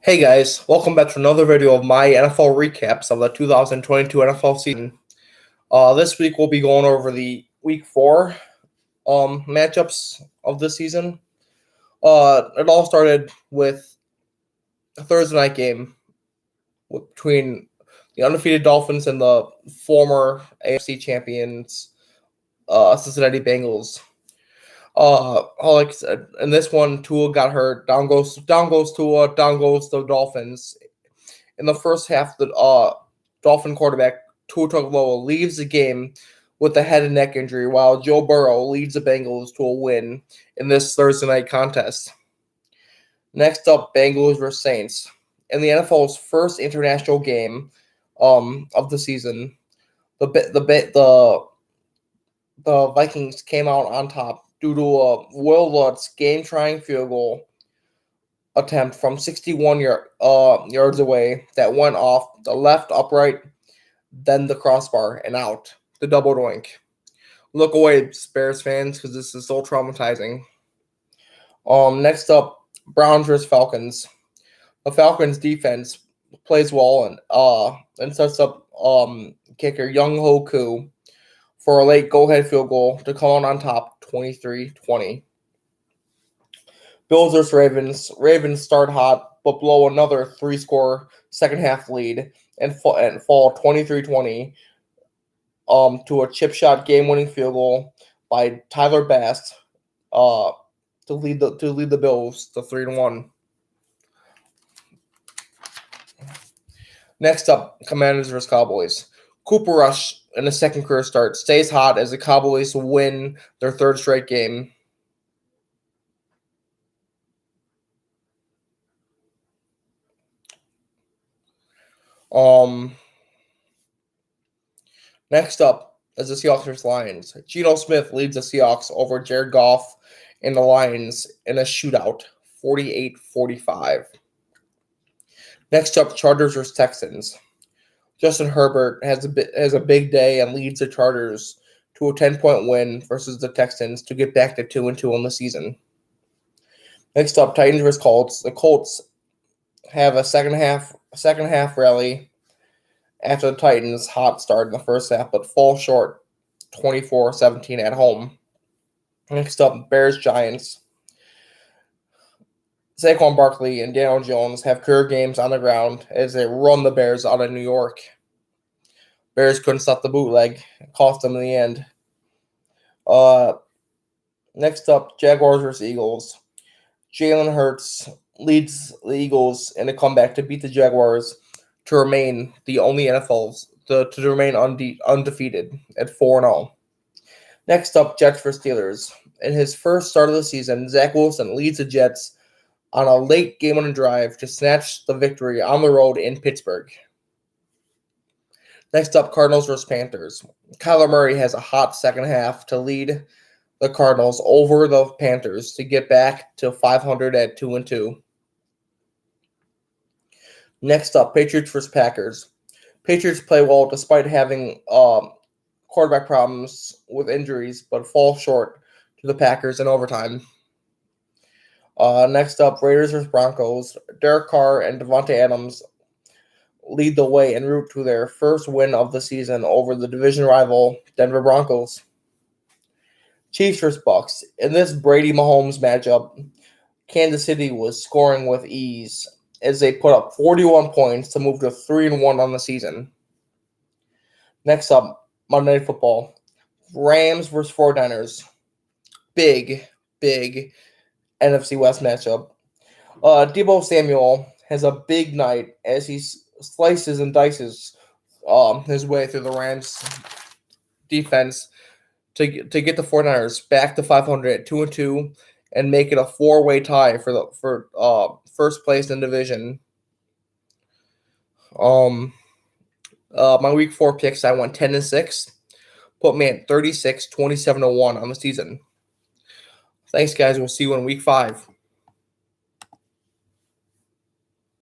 Hey guys, welcome back to another video of my NFL recaps of the 2022 NFL season. This week we'll be going over the Week 4 matchups of the season. It all started with a Thursday night game between the undefeated Dolphins and the former AFC champions, Cincinnati Bengals. Like I said, in this one, Tua got hurt. Down goes Tua. Down goes the Dolphins. In the first half, the Dolphin quarterback Tua Tagovailoa leaves the game with a head and neck injury, while Joe Burrow leads the Bengals to a win in this Thursday night contest. Next up, Bengals vs. Saints. In the NFL's first international game of the season, the Vikings came out on top due to a Will Lutz game-tying field goal attempt from 61 yards away that went off the left upright, then the crossbar, and out. The double doink. Look away, Bears fans, because this is so traumatizing. Next up, Browns vs. Falcons. The Falcons defense plays well and sets up kicker Younghoe Koo for a late go-ahead field goal to come on top 23-20. Bills vs. Ravens. Ravens start hot, but blow another three-score second-half lead and fall 23-20 to a chip shot game-winning field goal by Tyler Bass to lead the Bills to 3-1. Next up, Commanders vs. Cowboys. Cooper Rush in a second career start stays hot as the Cowboys win their third straight game. Next up is the Seahawks vs. Lions. Geno Smith leads the Seahawks over Jared Goff and the Lions in a shootout, 48-45. Next up, Chargers vs. Texans. Justin Herbert has a big day and leads the Chargers to a 10-point win versus the Texans to get back to 2-2 on the season. Next up, Titans vs. Colts. The Colts have a second half rally after the Titans' hot start in the first half, but fall short 24-17 at home. Next up, Bears Giants. Saquon Barkley and Daniel Jones have career games on the ground as they run the Bears out of New York. Bears couldn't stop the bootleg. It cost them in the end. Next up, Jaguars vs. Eagles. Jalen Hurts leads the Eagles in a comeback to beat the Jaguars to remain the only to remain undefeated at 4-0. Next up, Jets vs. Steelers. In his first start of the season, Zach Wilson leads the Jets on a late game-winning drive to snatch the victory on the road in Pittsburgh. Next up, Cardinals vs. Panthers. Kyler Murray has a hot second half to lead the Cardinals over the Panthers to get back to 500 at 2-2. Next up, Patriots vs. Packers. Patriots play well despite having quarterback problems with injuries, but fall short to the Packers in overtime. Next up, Raiders vs. Broncos. Derek Carr and Devontae Adams lead the way en route to their first win of the season over the division rival Denver Broncos. Chiefs vs. Bucks. In this Brady Mahomes matchup, Kansas City was scoring with ease as they put up 41 points to move to 3-1 on the season. Next up, Monday Night Football. Rams vs. 49ers. Big NFC West matchup. Deebo Samuel has a big night as he slices and dices his way through the Rams defense to get the 49ers back to 500 at 2-2 and make it a four-way tie for first place in the division. My Week 4 picks, I went 10-6, put me at 36, 27-1 on the season. Thanks, guys. We'll see you in Week 5.